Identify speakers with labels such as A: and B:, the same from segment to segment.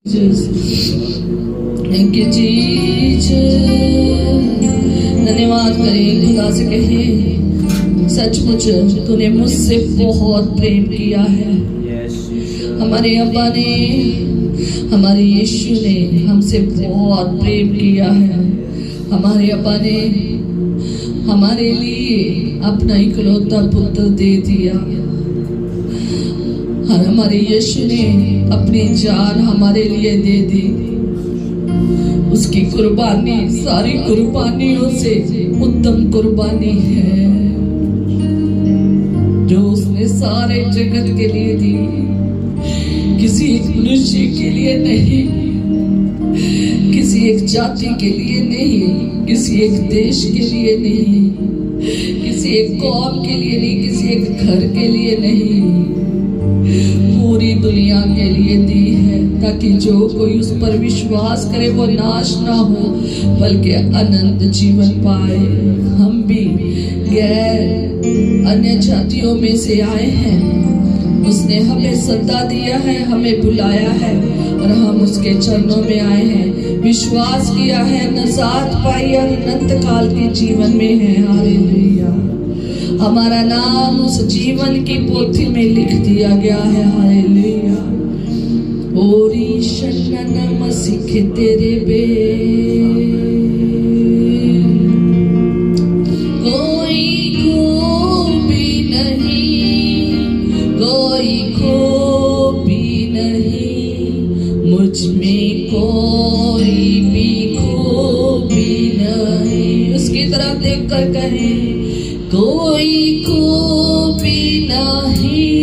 A: Thank you Jesus. धन्यवाद करें खुदा से कहें, सचमुच तूने मुझसे बहुत प्रेम किया है। हमारे अब्बा ने, हमारे यीशु ने हमसे बहुत प्रेम किया है। हमारे अब्बा ने हमारे लिए अपना इकलौता पुत्र दे दिया और हमारे यीशु ने अपनी जान हमारे लिए दे दी। उसकी कुर्बानी सारी कुर्बानियों से उत्तम कुर्बानी है जो उसने सारे जगत के लिए दी, किसी एक मनुष्य के लिए नहीं, किसी एक जाति के लिए नहीं, किसी एक देश के लिए नहीं, किसी एक कौम के लिए नहीं, किसी एक घर के लिए नहीं, पूरी दुनिया के लिए दी है, ताकि जो कोई उस पर विश्वास करे वो नाश ना हो बल्कि अनंत जीवन पाए। हम भी गैर अन्य जातियों में से आए हैं, उसने हमें सद्दा दिया है, हमें बुलाया है और हम उसके चरणों में आए हैं, विश्वास किया है, नजात पाई और अनंत काल के जीवन में है। हालेलुया। हमारा नाम उस जीवन की पोथी में लिख दिया गया है। हालेलुया। ओरी शन्न मसीह तेरे बे कोई खूबी नहीं, कोई खूबी नहीं, मुझ में कोई भी खूबी नहीं। उसकी तरफ देखकर कहे, कोई खूबी नहीं,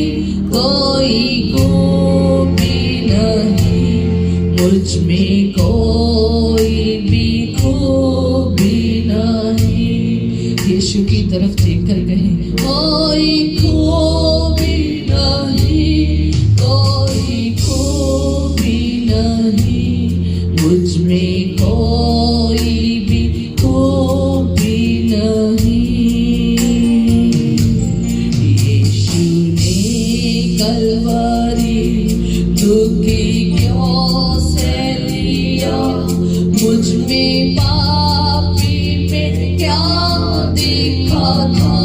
A: कोई खूबी नहीं, मुझ में कोई भी खूबी नहीं। यीशु की तरफ देखकर कहें, कोई खूबी नहीं, कोई खूबी नहीं, मुझ में कोई भी खूबी नहीं। कलवरी दुखी क्यों से लिया, मुझ में पापी में क्या दिखा था।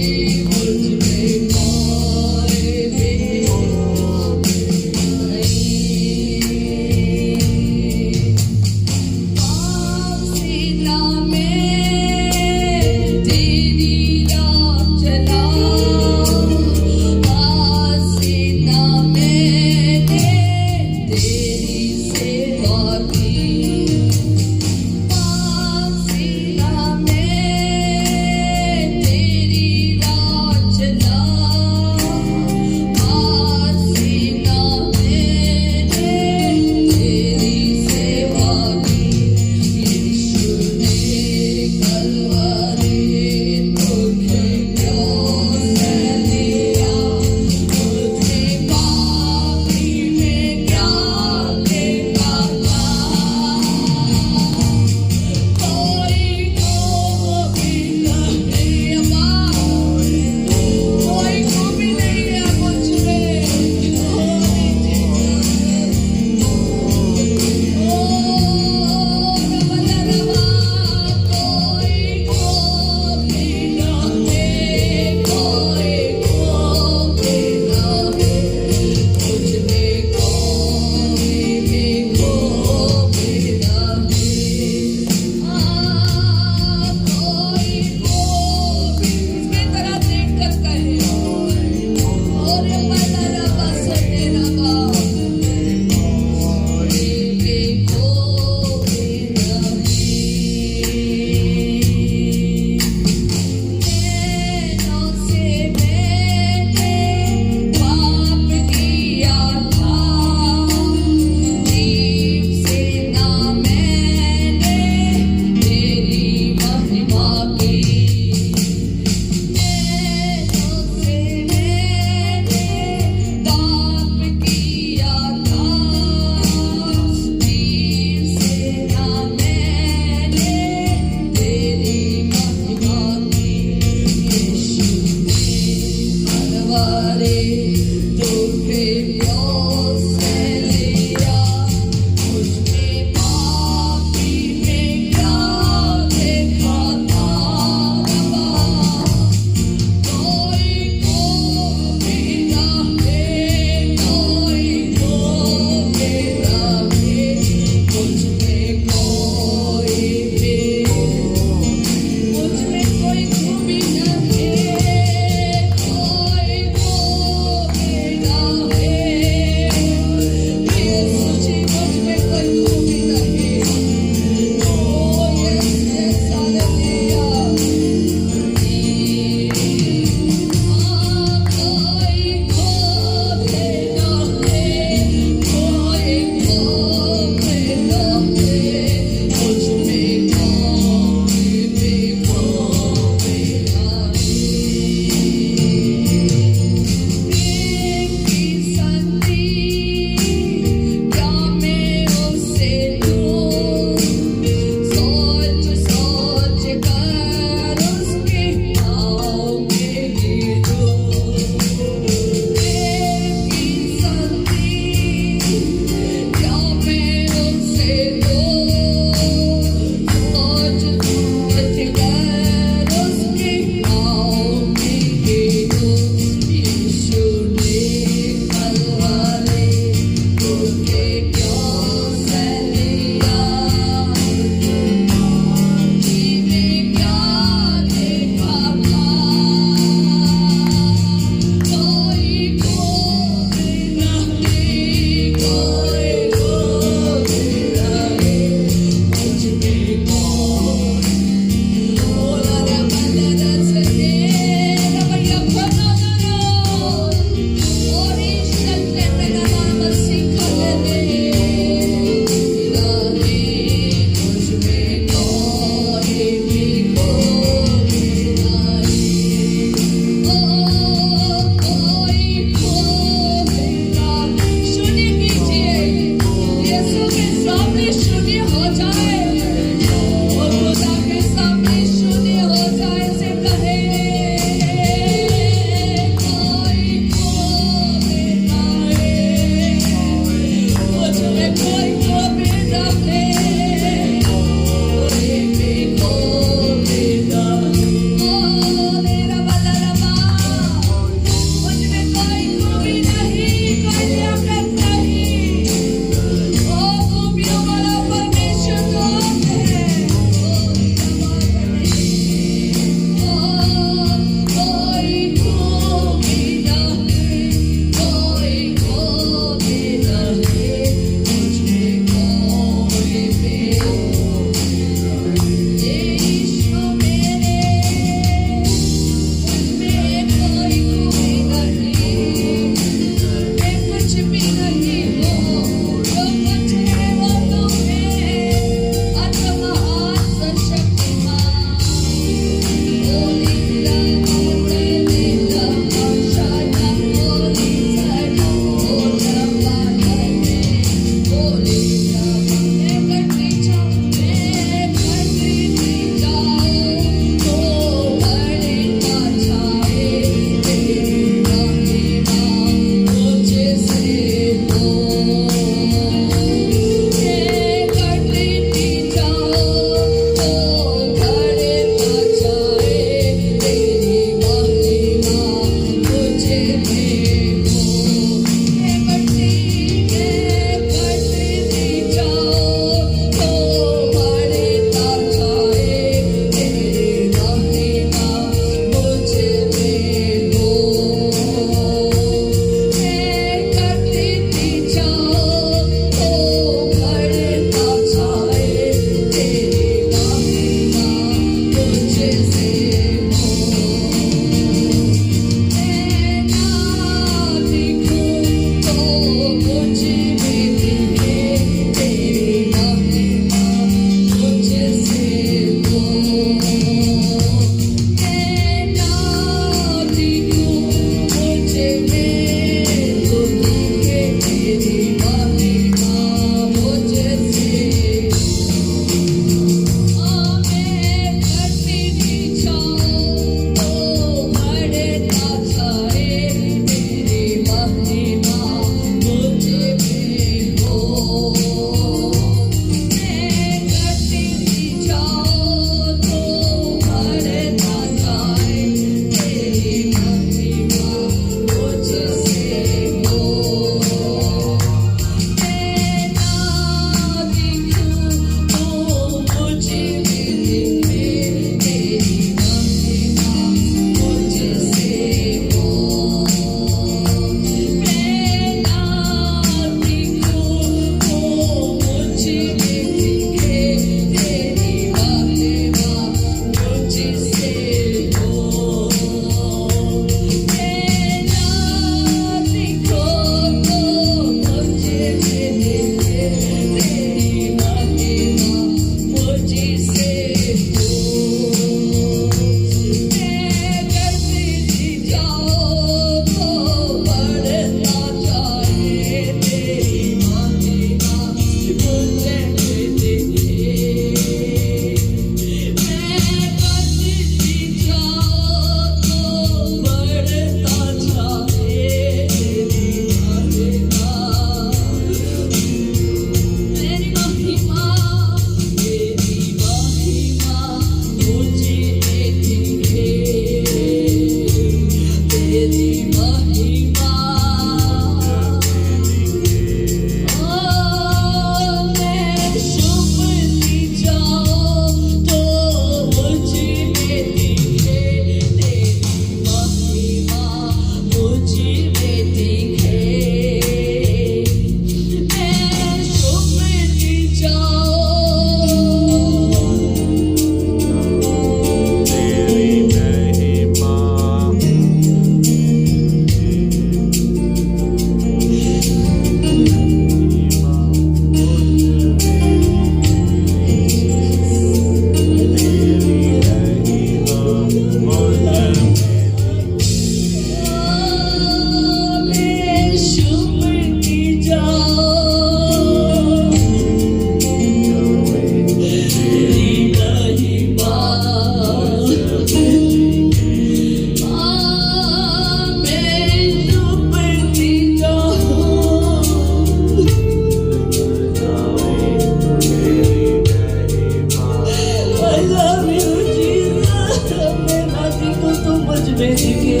A: मुझ में दिखे।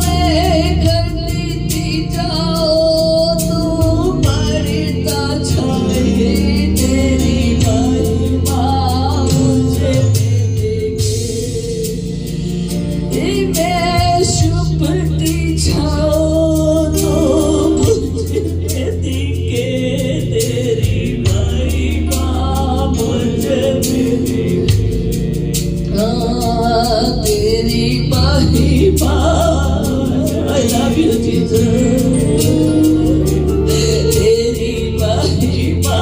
A: मैं कर लेती जाओ तू बढ़ता छाए, तेरी महिमा मुझे दिखे। मैं छुपती जाऊं तो मुझे दिखे, तेरी महिमा मुझे दिखे। तेरी महिमा, I love you Jesus, तेरी महिमा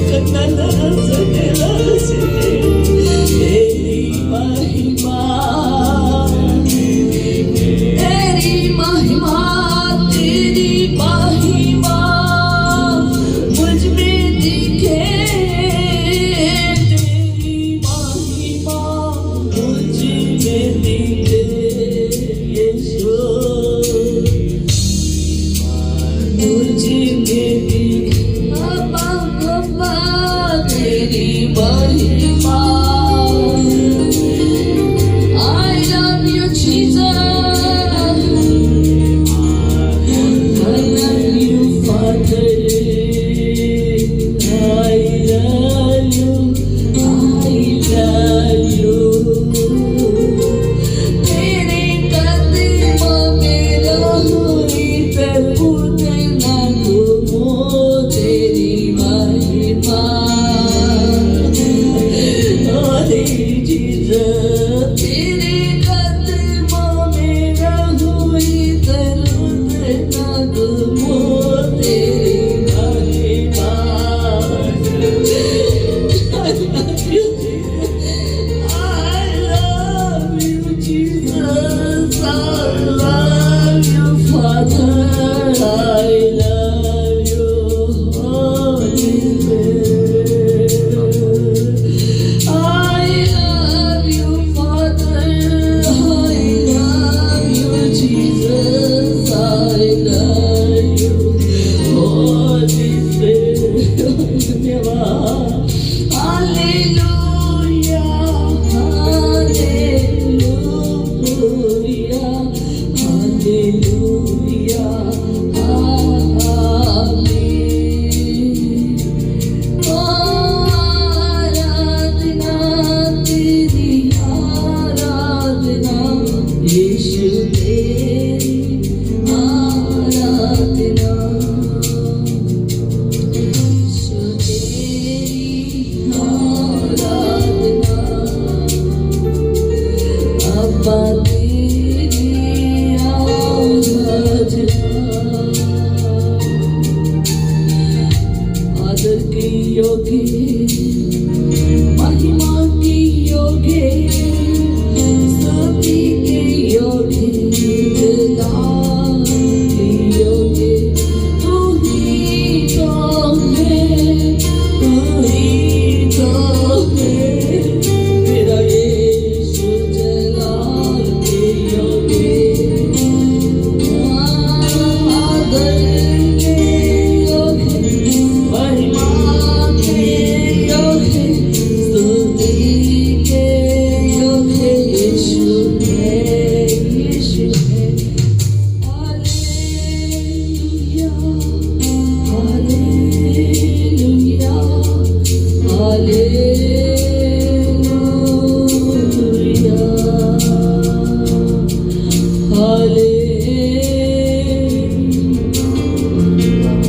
A: करना ना सके, तेरी महिमा, तेरी महिमा, तेरी महिमा मुझ में दिखे, तेरी महिमा मुझ में दिखे। यीशु मुझ में दिखे, अब्बा अब्बा तेरी महिमा। I love you Jesus, I love you Father, I love you, I love you। तेरे कदमों में रहूंगी प्रभु, तेरा गुमो, तेरी महिमा। Holy Jesus, तेरे कदमों में रहूंगी प्रभु, तेरा गुमो, तेरी महिमा। I love you Jesus, I love you Father, I love you Holy Spirit. I love you Father, I love you Jesus, I love you Holy Spirit. Hallelujah, hallelujah, hallelujah, amen। आराधना तेरी, आराधना यीशु तेरी, आराधना यीशु तेरी, आराधना अब्बा तेरी, आराधना। आदर के योग्य, महिमा की योग्य, स्तुति के योग्य, दान के योग्य तू ही तो है, तू ही तो है। मेरा यीशु जलाल के योग्य, आदर के योग्य, महिमा के योग्य, स्तुति के योग्य यीशु है, यीशु है। Hallelujah, hallelujah, hallelujah.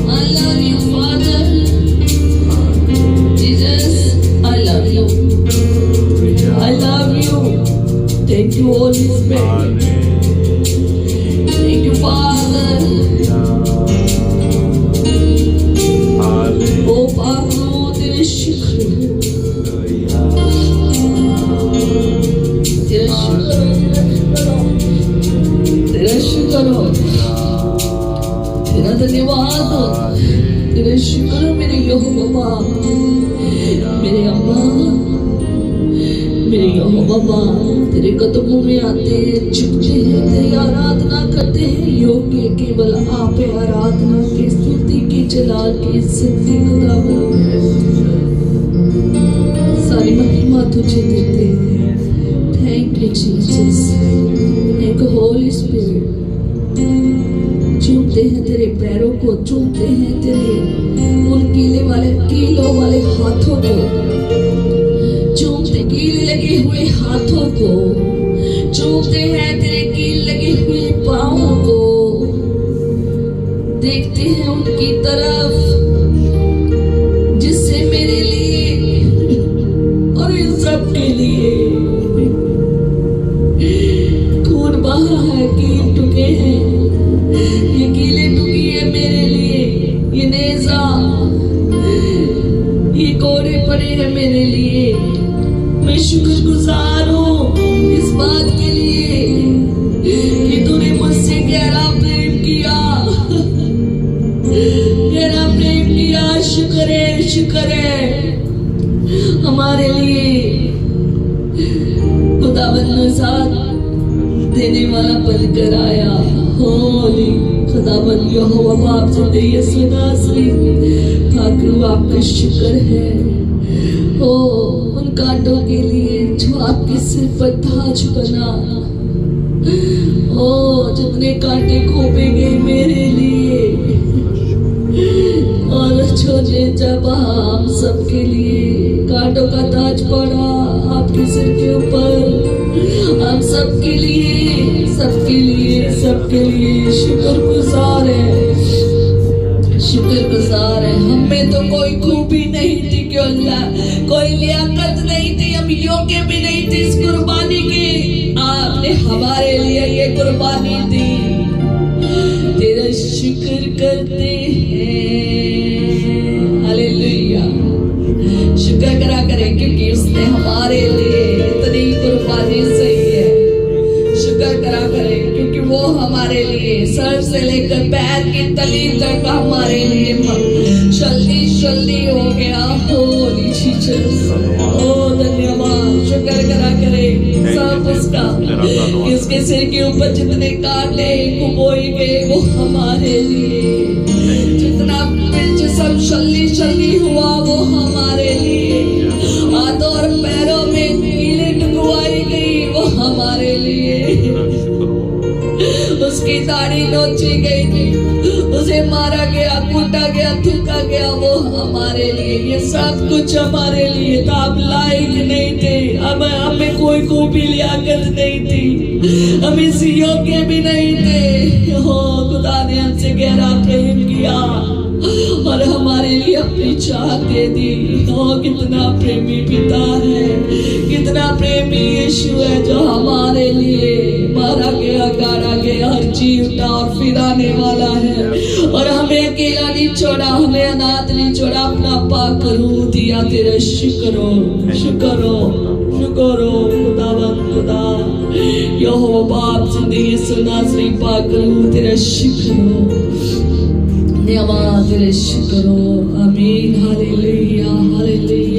A: I love you Father, Jesus, I love you, I love you। Thank you Holy Spirit, thank you Father। ओ पापो तेरे शुक्र, तेरा शुक्र हो, तेरा धन्यवाद हो, तेरे शुक्र मेरे यहोवा बाप, मेरे अब्बा, मेरे यहोवा बाप तेरे कदमों में आते हैं, झुकते हैं, तेरी आराधना करते हैं। योग्य केवल आप है आराधना की, स्तुति की, जलाल की, इज्जत की खुदा। सारी महिमा तुझे देते हैं। Thank you Jesus, thank you holy spirit. चूमते हैं तेरे पैरों को, चूमते हैं तेरे उन कीलों वाले हाथों को, चूमते कील लगे हुए हाथों को, चूमते हैं तेरे कील लगे हुए पाँवों को। देखते हैं उनकी तरफ जिससे मेरे लिए और इन सब के लिए खून बहा है, कील टूटे हैं, ये कीलें टूटी है मेरे लिए, ये नेज़ा, ये कोड़े पड़े हैं मेरे लिए। मैं शुक्रगुजार हूँ इस बात के लिए कि तूने मुझसे गहरा प्रेम किया, गहरा प्रेम किया। शुक्र है, शुक्र है हमारे लिए खुदावंद ने साथ देने वाला बनकर आया। होली खुदावंद यहोवा बाप जिंदे यीशु नासरी ठाकुर आपका शुक्र है। ओ उन कांटों के लिए जो आपके सिर पर ताज बना, ओ जितने कांटे खोपे गए मेरे लिए, और जो जब हम सबके लिए कांटों का ताज पड़ा आपके सिर के ऊपर, हम सबके लिए, सबके लिए, सबके लिए शुक्रगुजार है, शुक्रगुजार है। हम में तो कोई खूबी नहीं थी क्यों अल्लाह, कोई लियाकत नहीं थी, हम योग्य भी नहीं थे इस कुर्बानी की, आपने हमारे लिए ये कुर्बानी दी। तेरा शुक्र करते हैं, हालेलुया। शुक्र करा करें क्योंकि उसने हमारे लिए इतनी कुर्बानी सही है। शुक्र करा करें क्योंकि वो हमारे लिए सर से लेकर पैर की तली तक हमारे लिए जल्दी हो गया। होली जीसस, ओ धन्यवाद। शुक्र करा करें सब उसका, इसके सिर के ऊपर जितने कांटे कुबोए गए वो हमारे लिए, जितना जिसम शल्ली हुआ वो हमारे लिए, हाथों और पैरों में कीलें टुकवाई गई वो हमारे लिए, उसकी दाढ़ी नोची गई थी, उसे मारा गया, कूटा गया, थूका गया वो हमारे लिए, ये सब कुछ हमारे लिए था। हम लायक नहीं थे, हमें कोई खूबी लियाकत नहीं थी, हम इस योग्य भी नहीं थे। हो खुदा ने हमसे गहरा प्रेम किया और हमारे लिए अपनी चाह दे दी। हो कितना प्रेमी पिता है, कितना प्रेमी यीशु है जो हमारे लिए मारा गया, गाड़ा गया, हर जी उठा और फिर आने वाला है, और हमें अकेला नहीं छोड़ा, हमें अनाथ नहीं छोड़ा, अपना पाक रूह दिया। तेरा शुक्र हो, शुक्र हो, शुक्र हो खुदावंद खुदा यहोवा बाप जिंदगी सुनासरी पाक रूह तेरा शुक्र हो, धन्यवाद तेरे शुक्र हो। आमीन, हालेलुया, हालेलुया।